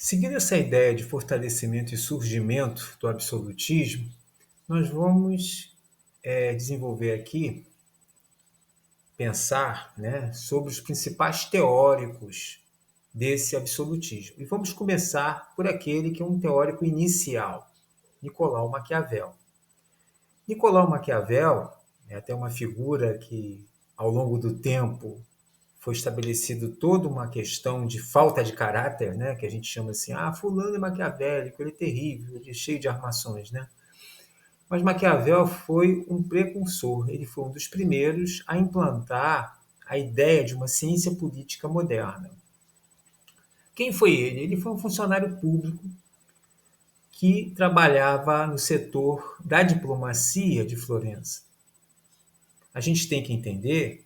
Seguindo essa ideia de fortalecimento e surgimento do absolutismo, nós vamos desenvolver aqui, pensar, né, sobre os principais teóricos desse absolutismo. E vamos começar por aquele que é um teórico inicial, Nicolau Maquiavel. Nicolau Maquiavel é até uma figura que, ao longo do tempo, foi estabelecido toda uma questão de falta de caráter, né? Que a gente chama assim, fulano é maquiavélico, ele é terrível, ele é cheio de armações, né? Mas Maquiavel foi um precursor, ele foi um dos primeiros a implantar a ideia de uma ciência política moderna. Quem foi ele? Ele foi um funcionário público que trabalhava no setor da diplomacia de Florença. A gente tem que entender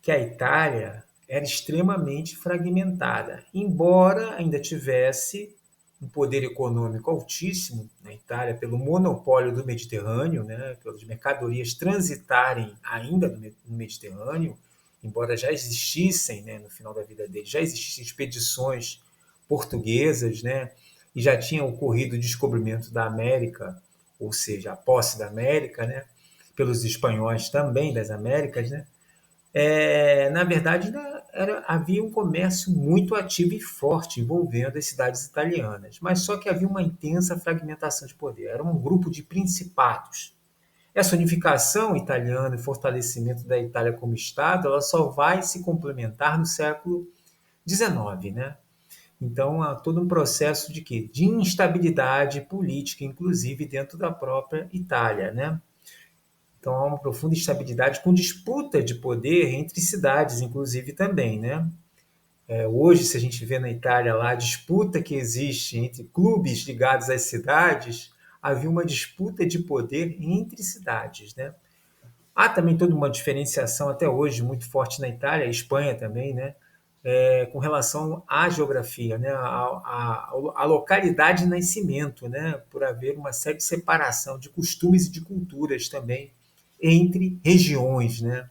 que a Itália era extremamente fragmentada, embora ainda tivesse um poder econômico altíssimo na Itália pelo monopólio do Mediterrâneo, né, pelas mercadorias transitarem ainda no Mediterrâneo, embora já existissem, né, no final da vida dele, já existissem expedições portuguesas, né, e já tinha ocorrido o descobrimento da América, ou seja, a posse da América, né, pelos espanhóis também das Américas, né, na verdade, havia um comércio muito ativo e forte envolvendo as cidades italianas, mas só que havia uma intensa fragmentação de poder. Era um grupo de principados. Essa unificação italiana e fortalecimento da Itália como Estado, ela só vai se complementar no século XIX, né? Então, há todo um processo de quê? De instabilidade política, inclusive dentro da própria Itália, né? Então há uma profunda instabilidade com disputa de poder entre cidades, inclusive também, né? Hoje, se a gente vê na Itália lá a disputa que existe entre clubes ligados às cidades, havia uma disputa de poder entre cidades, né? Há também toda uma diferenciação até hoje muito forte na Itália, e Espanha também, né? Com relação à geografia, né? A localidade de nascimento, né? Por haver uma série de separação de costumes e de culturas também entre regiões, né?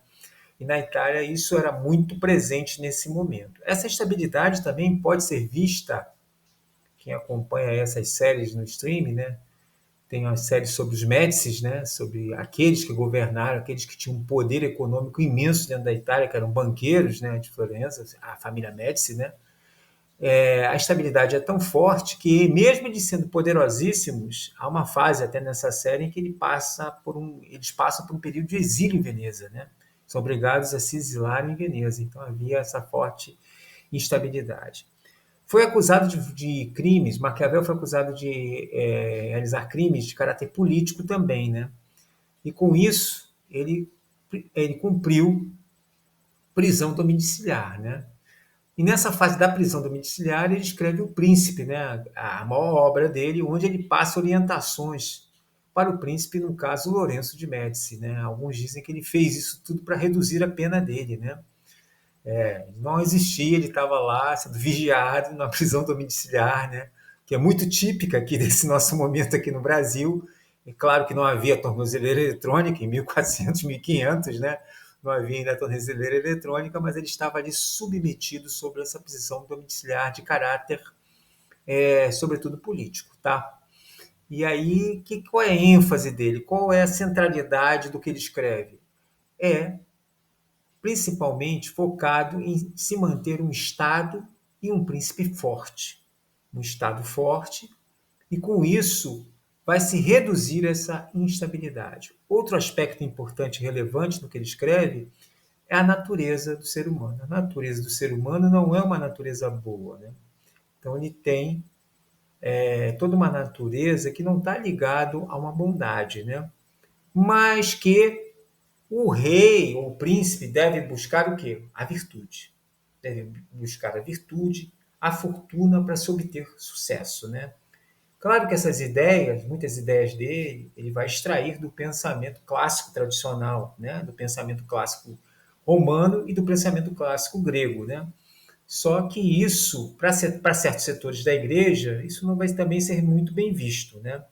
E na Itália isso era muito presente nesse momento. Essa estabilidade também pode ser vista, quem acompanha essas séries no streaming, né? Tem uma série sobre os Médicis, né? Sobre aqueles que governaram, aqueles que tinham um poder econômico imenso dentro da Itália, que eram banqueiros, né? De Florença, a família Médici, né? A estabilidade é tão forte que, mesmo eles sendo poderosíssimos, há uma fase até nessa série em que eles passam por um período de exílio em Veneza, né? São obrigados a se exilar em Veneza. Então havia essa forte instabilidade. Foi acusado de crimes, Maquiavel foi acusado de realizar crimes de caráter político também, né? E com isso ele cumpriu prisão domiciliar, né? E nessa fase da prisão domiciliar, ele escreve O Príncipe, né? A maior obra dele, onde ele passa orientações para o príncipe, no caso, Lourenço de Médici. Né? Alguns dizem que ele fez isso tudo para reduzir a pena dele. Né? Não existia, ele estava lá sendo vigiado na prisão domiciliar, né? Que é muito típica aqui desse nosso momento aqui no Brasil. É claro que não havia tornozeleira eletrônica em 1400, 1500, né? Não havia ainda tornozeleira eletrônica, mas ele estava ali submetido sobre essa prisão domiciliar de caráter, sobretudo político, tá? E aí, qual é a ênfase dele? Qual é a centralidade do que ele escreve? É principalmente focado em se manter um Estado e um príncipe forte. Um Estado forte, e com isso vai se reduzir essa instabilidade. Outro aspecto importante e relevante no que ele escreve é a natureza do ser humano. A natureza do ser humano não é uma natureza boa. Né? Então ele tem toda uma natureza que não está ligado a uma bondade, né? Mas que o rei ou o príncipe deve buscar o quê? A virtude. Deve buscar a virtude, a fortuna para se obter sucesso, né? Claro que essas ideias, muitas ideias dele, ele vai extrair do pensamento clássico tradicional, né? Do pensamento clássico romano e do pensamento clássico grego, né? Só que isso, para certos setores da igreja, isso não vai também ser muito bem visto, né?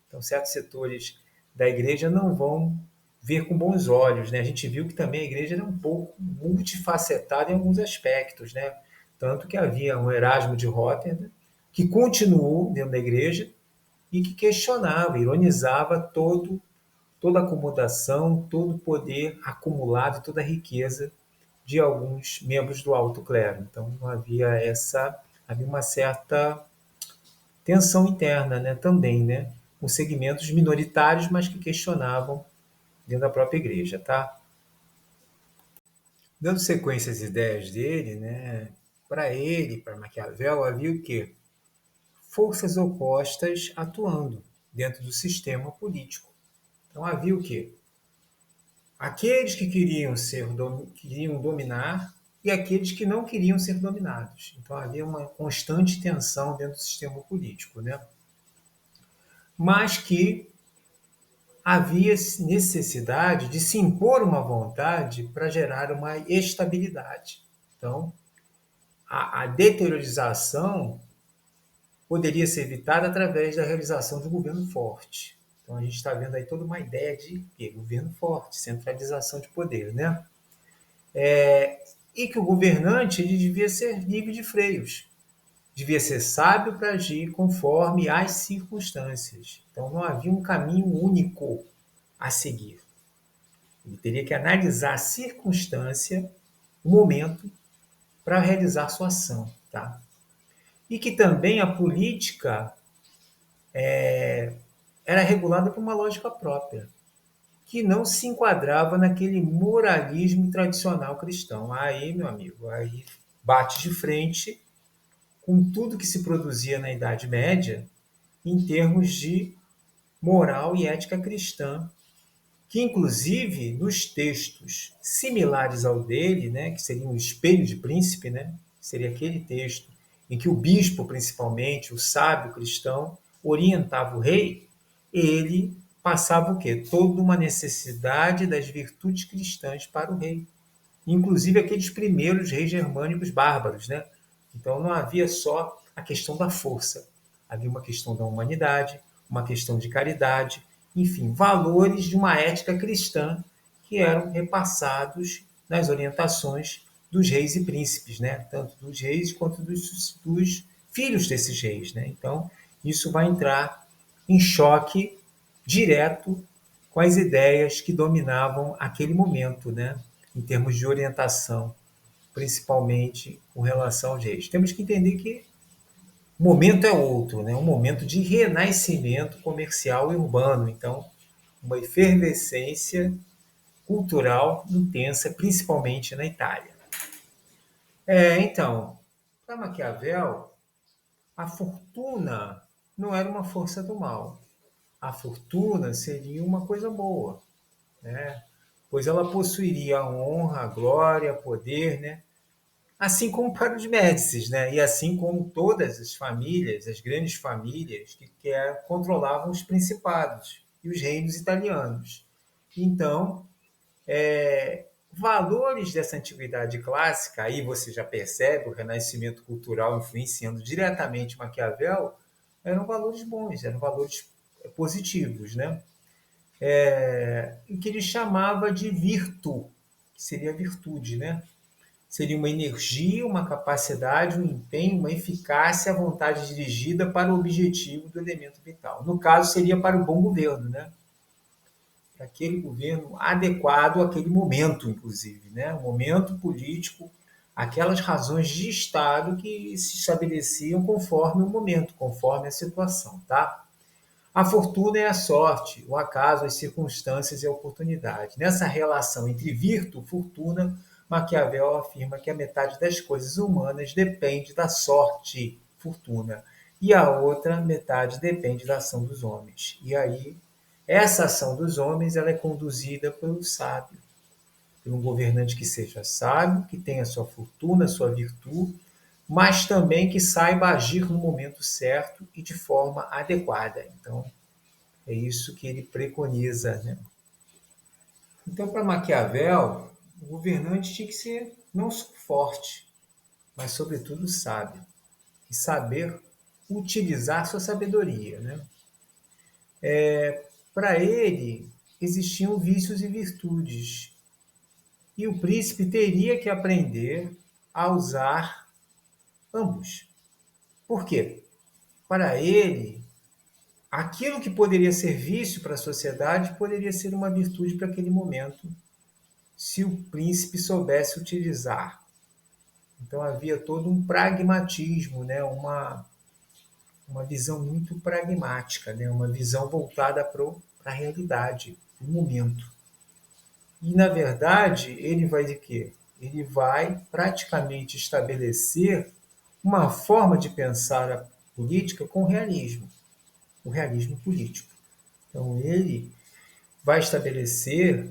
Então, certos setores da igreja não vão ver com bons olhos, né? A gente viu que também a igreja era um pouco multifacetada em alguns aspectos, né? Tanto que havia um Erasmo de Roterdã, que continuou dentro da igreja e que questionava, ironizava toda a acomodação, todo o poder acumulado, toda a riqueza de alguns membros do alto clero. Então havia uma certa tensão interna, né, também, né, com segmentos minoritários, mas que questionavam dentro da própria igreja, tá? Dando sequência às ideias dele, né, para Maquiavel, havia o quê? Forças opostas atuando dentro do sistema político. Então havia o quê? Aqueles que queriam dominar e aqueles que não queriam ser dominados. Então havia uma constante tensão dentro do sistema político, né? Mas que havia necessidade de se impor uma vontade para gerar uma estabilidade. Então, a deteriorização poderia ser evitada através da realização de um governo forte. Então, a gente está vendo aí toda uma ideia de governo forte, centralização de poder, né? E que o governante ele devia ser livre de freios, devia ser sábio para agir conforme as circunstâncias. Então, não havia um caminho único a seguir. Ele teria que analisar a circunstância, o momento, para realizar sua ação. Tá? E que também a política era regulada por uma lógica própria, que não se enquadrava naquele moralismo tradicional cristão. Aí, meu amigo, aí bate de frente com tudo que se produzia na Idade Média em termos de moral e ética cristã, que inclusive nos textos similares ao dele, né, que seria um espelho de príncipe, né, seria aquele texto em que o bispo, principalmente, o sábio cristão, orientava o rei, ele passava o quê? Toda uma necessidade das virtudes cristãs para o rei. Inclusive aqueles primeiros reis germânicos bárbaros, né? Então não havia só a questão da força, havia uma questão da humanidade, uma questão de caridade, enfim, valores de uma ética cristã que eram repassados nas orientações dos reis e príncipes, né? Tanto dos reis quanto dos filhos desses reis, né? Então isso vai entrar em choque direto com as ideias que dominavam aquele momento, né? Em termos de orientação, principalmente com relação aos reis. Temos que entender que o momento é outro, né? Um momento de renascimento comercial e urbano. Então, uma efervescência cultural intensa, principalmente na Itália. Então, para Maquiavel, a fortuna não era uma força do mal. A fortuna seria uma coisa boa, né? Pois ela possuiria a honra, a glória, poder, né? Assim como para os Médicis, né? E assim como todas as famílias, as grandes famílias que controlavam os principados e os reinos italianos. Então, valores dessa antiguidade clássica, aí você já percebe o renascimento cultural influenciando diretamente Maquiavel, eram valores bons, eram valores positivos, né? Em que ele chamava de virtu, que seria virtude, né? Seria uma energia, uma capacidade, um empenho, uma eficácia, a vontade dirigida para o objetivo do elemento vital. No caso, seria para o bom governo, né? Para aquele governo adequado àquele momento, inclusive, né? O momento político, aquelas razões de Estado que se estabeleciam conforme o momento, conforme a situação, tá? A fortuna é a sorte, o acaso, as circunstâncias e a oportunidade. Nessa relação entre virtude e fortuna, Maquiavel afirma que a metade das coisas humanas depende da sorte, fortuna, e a outra metade depende da ação dos homens. E aí, essa ação dos homens ela é conduzida pelo sábio, por um governante que seja sábio, que tenha sua fortuna, sua virtude, mas também que saiba agir no momento certo e de forma adequada. Então, é isso que ele preconiza, né? Então, para Maquiavel, o governante tinha que ser não só forte, mas, sobretudo, sábio. E saber utilizar sua sabedoria, né? Para ele, existiam vícios e virtudes. E o príncipe teria que aprender a usar ambos. Por quê? para ele, aquilo que poderia ser vício para a sociedade poderia ser uma virtude para aquele momento, se o príncipe soubesse utilizar. Então havia todo um pragmatismo, né? Uma visão muito pragmática, né? Uma visão voltada para a realidade, para o momento. E, na verdade, ele vai de quê? Ele vai praticamente estabelecer uma forma de pensar a política com o realismo político. Então, ele vai estabelecer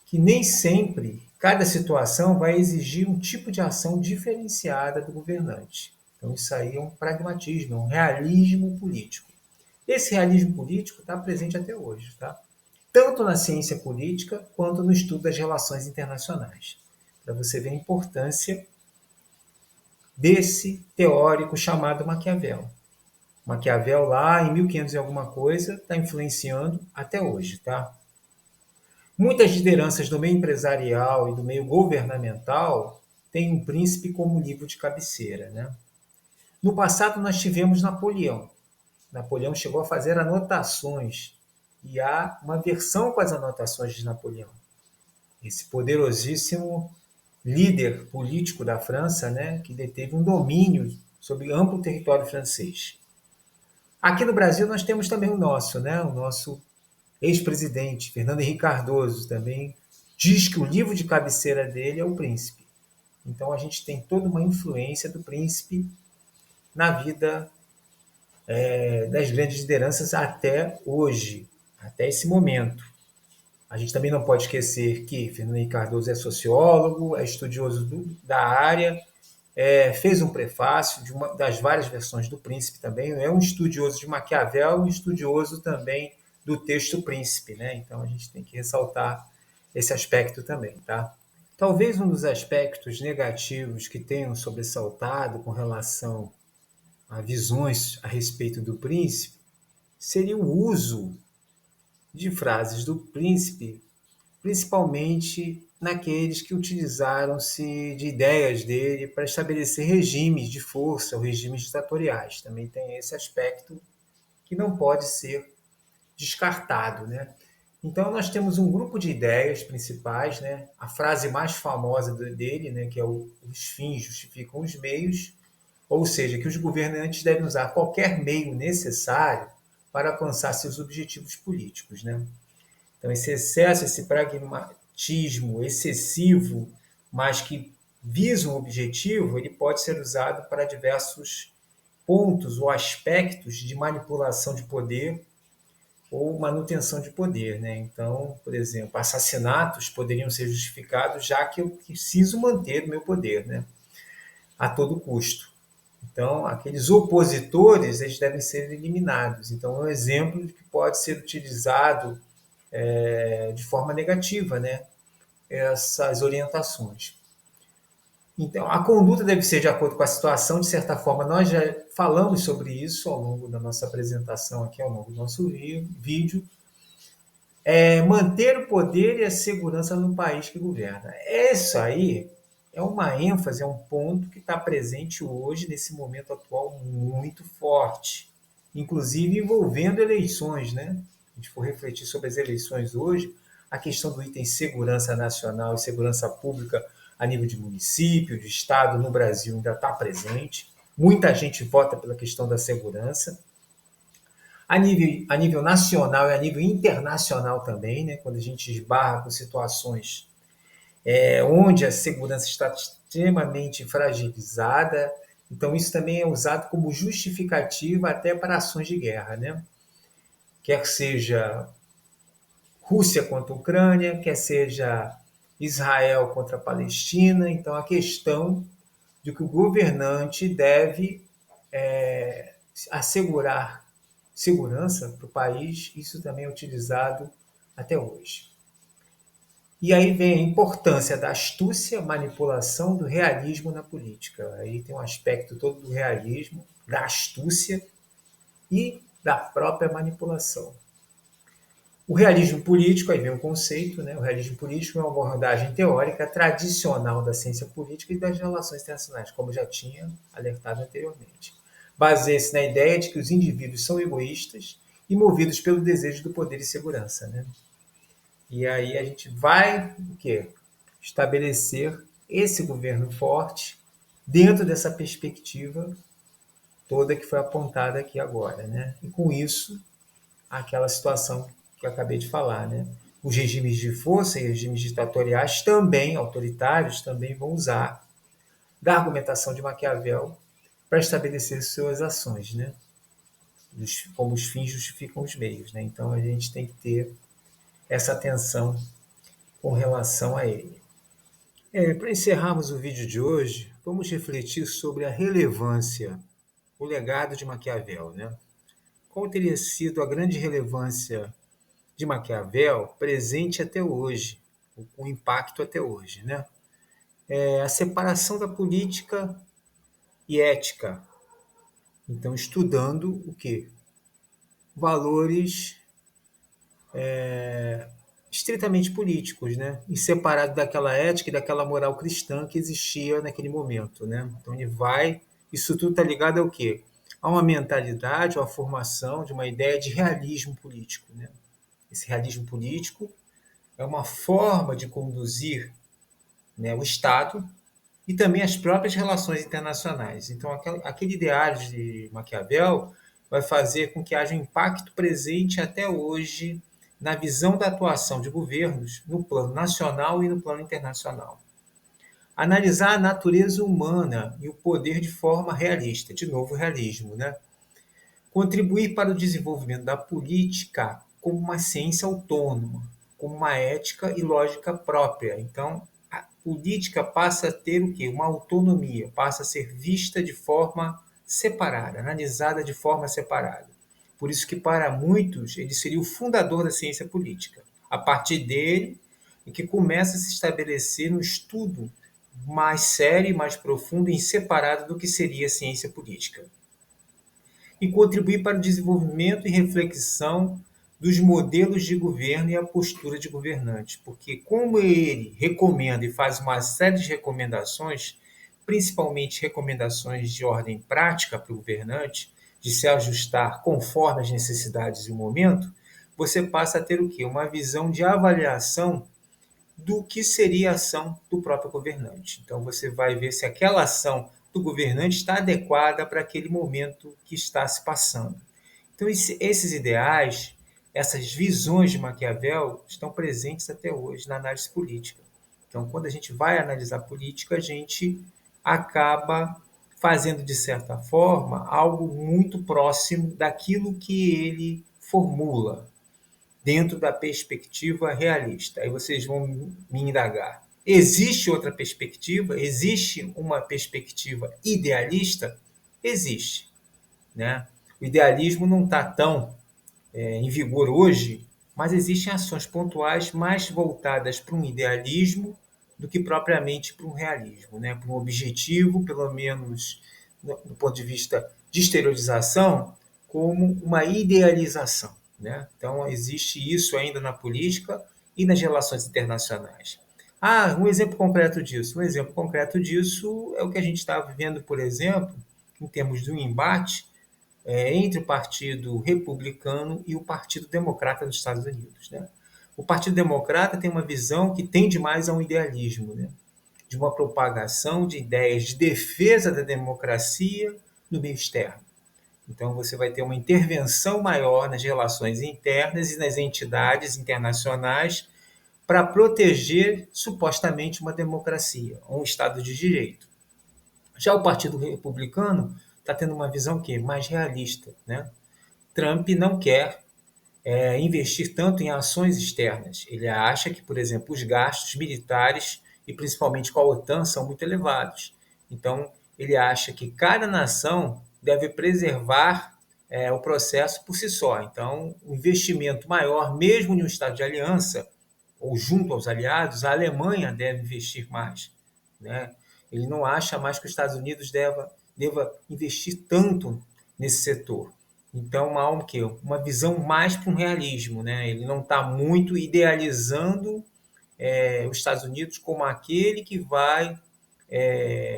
que nem sempre cada situação vai exigir um tipo de ação diferenciada do governante. Então, isso aí é um pragmatismo, é um realismo político. Esse realismo político está presente até hoje, tá? Tanto na ciência política quanto no estudo das relações internacionais, para você ver a importância desse teórico chamado Maquiavel. Maquiavel, lá em 1500 e alguma coisa, está influenciando até hoje, tá? Muitas lideranças do meio empresarial e do meio governamental têm um príncipe como livro de cabeceira, né? No passado, nós tivemos Napoleão. Napoleão chegou a fazer anotações e há uma versão com as anotações de Napoleão. Esse poderosíssimo líder político da França, né, que deteve um domínio sobre amplo território francês. Aqui no Brasil nós temos também o nosso ex-presidente, Fernando Henrique Cardoso, também diz que o livro de cabeceira dele é O Príncipe. Então a gente tem toda uma influência do príncipe na vida das grandes lideranças até hoje, até esse momento. A gente também não pode esquecer que Fernando Henrique Cardoso é sociólogo, é estudioso da área, fez um prefácio de uma das várias versões do Príncipe também, é um estudioso de Maquiavel, um estudioso também do texto Príncipe, né? Então a gente tem que ressaltar esse aspecto também, tá? Talvez um dos aspectos negativos que tenham sobressaltado com relação a visões a respeito do Príncipe seria o uso de frases do Príncipe, principalmente naqueles que utilizaram-se de ideias dele para estabelecer regimes de força ou regimes ditatoriais. Também tem esse aspecto que não pode ser descartado, né? Então nós temos um grupo de ideias principais, né? A frase mais famosa dele, né, que é os fins justificam os meios, ou seja, que os governantes devem usar qualquer meio necessário para alcançar seus objetivos políticos, né? Então, esse excesso, esse pragmatismo excessivo, mas que visa um objetivo, ele pode ser usado para diversos pontos ou aspectos de manipulação de poder ou manutenção de poder, né? Então, por exemplo, assassinatos poderiam ser justificados já que eu preciso manter o meu poder, né? A todo custo. Então, aqueles opositores, eles devem ser eliminados. Então, é um exemplo que pode ser utilizado de forma negativa, né? Essas orientações. Então, a conduta deve ser de acordo com a situação, de certa forma, nós já falamos sobre isso ao longo da nossa apresentação aqui, ao longo do nosso vídeo. Manter o poder e a segurança no país que governa. Isso aí é uma ênfase, é um ponto que está presente hoje, nesse momento atual, muito forte, inclusive envolvendo eleições, né? Se a gente for refletir sobre as eleições hoje, a questão do item segurança nacional e segurança pública a nível de município, de estado, no Brasil ainda está presente. Muita gente vota pela questão da segurança. A nível nacional e a nível internacional também, né? Quando a gente esbarra com situações onde a segurança está extremamente fragilizada. Então, isso também é usado como justificativa até para ações de guerra, né? Quer seja Rússia contra a Ucrânia, quer seja Israel contra a Palestina. Então, a questão de que o governante deve assegurar segurança para o país, isso também é utilizado até hoje. E aí vem a importância da astúcia, manipulação, do realismo na política. Aí tem um aspecto todo do realismo, da astúcia e da própria manipulação. O realismo político, aí vem o conceito, né? O realismo político é uma abordagem teórica tradicional da ciência política e das relações internacionais, como já tinha alertado anteriormente. baseia-se na ideia de que os indivíduos são egoístas e movidos pelo desejo do poder e segurança, né? E aí a gente vai o quê? Estabelecer esse governo forte dentro dessa perspectiva toda que foi apontada aqui agora, né? E com isso, aquela situação que eu acabei de falar, né? Os regimes de força e regimes ditatoriais também, autoritários, também vão usar da argumentação de Maquiavel para estabelecer suas ações, né? Como os fins justificam os meios, né? Então a gente tem que ter essa atenção com relação a ele. Para encerrarmos o vídeo de hoje, vamos refletir sobre a relevância, o legado de Maquiavel, né? Qual teria sido a grande relevância de Maquiavel presente até hoje, com impacto até hoje, né? A separação da política e ética. Então, estudando o quê? Valores estritamente políticos, né? E separado daquela ética e daquela moral cristã que existia naquele momento, né? Então ele vai, isso tudo está ligado ao quê? A uma mentalidade, a uma formação de uma ideia de realismo político, né? Esse realismo político é uma forma de conduzir, né, o Estado e também as próprias relações internacionais. Então, aquele ideário de Maquiavel vai fazer com que haja um impacto presente até hoje na visão da atuação de governos no plano nacional e no plano internacional. Analisar a natureza humana e o poder de forma realista, de novo realismo, né? Contribuir para o desenvolvimento da política como uma ciência autônoma, como uma ética e lógica própria. Então, a política passa a ter o quê? Uma autonomia, passa a ser vista de forma separada, analisada de forma separada. Por isso que, para muitos, ele seria o fundador da ciência política. A partir dele, é que começa a se estabelecer um estudo mais sério, mais profundo e separado do que seria a ciência política e contribuir para o desenvolvimento e reflexão dos modelos de governo e a postura de governante, porque como ele recomenda e faz uma série de recomendações, principalmente recomendações de ordem prática para o governante, de se ajustar conforme as necessidades e o momento, você passa a ter o quê? Uma visão de avaliação do que seria a ação do próprio governante. Então você vai ver se aquela ação do governante está adequada para aquele momento que está se passando. Então esses ideais, essas visões de Maquiavel estão presentes até hoje na análise política. Então quando a gente vai analisar política, a gente acaba fazendo de certa forma algo muito próximo daquilo que ele formula, dentro da perspectiva realista. Aí vocês vão me indagar. Existe outra perspectiva? Existe uma perspectiva idealista? Existe, né? O idealismo não está tão em vigor hoje, mas existem ações pontuais mais voltadas para um idealismo do que propriamente para um realismo, né? Para um objetivo, pelo menos do ponto de vista de exteriorização, como uma idealização, né? Então, existe isso ainda na política e nas relações internacionais. Um exemplo concreto disso. Um exemplo concreto disso é o que a gente está vivendo, por exemplo, em termos de um embate entre o Partido Republicano e o Partido Democrata dos Estados Unidos, né? O Partido Democrata tem uma visão que tende mais a um idealismo, né? De uma propagação de ideias de defesa da democracia no meio externo. Então, você vai ter uma intervenção maior nas relações internas e nas entidades internacionais para proteger supostamente uma democracia, um Estado de Direito. Já o Partido Republicano está tendo uma visão que mais realista, né? Trump não quer investir tanto em ações externas. Ele acha que, por exemplo, os gastos militares e principalmente com a OTAN são muito elevados. Então, ele acha que cada nação deve preservar o processo por si só. Então, o investimento maior, mesmo em um estado de aliança ou junto aos aliados, a Alemanha deve investir mais, né? Ele não acha mais que os Estados Unidos deva investir tanto nesse setor. Então, há uma visão mais para um realismo, né? Ele não está muito idealizando os Estados Unidos como aquele que vai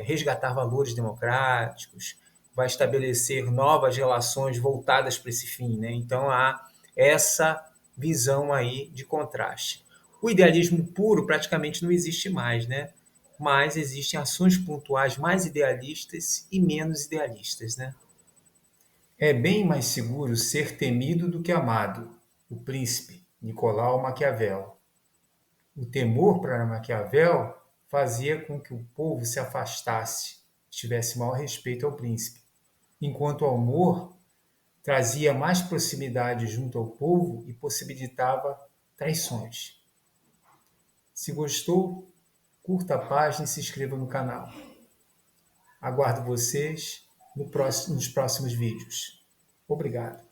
resgatar valores democráticos, vai estabelecer novas relações voltadas para esse fim, né? Então há essa visão aí de contraste. O idealismo puro praticamente não existe mais, né? Mas existem ações pontuais mais idealistas e menos idealistas, né? É bem mais seguro ser temido do que amado. O príncipe, Nicolau Maquiavel. O temor para Maquiavel fazia com que o povo se afastasse, tivesse maior respeito ao príncipe, enquanto o amor trazia mais proximidade junto ao povo e possibilitava traições. Se gostou, curta a página e se inscreva no canal. Aguardo vocês nos próximos vídeos. Obrigado.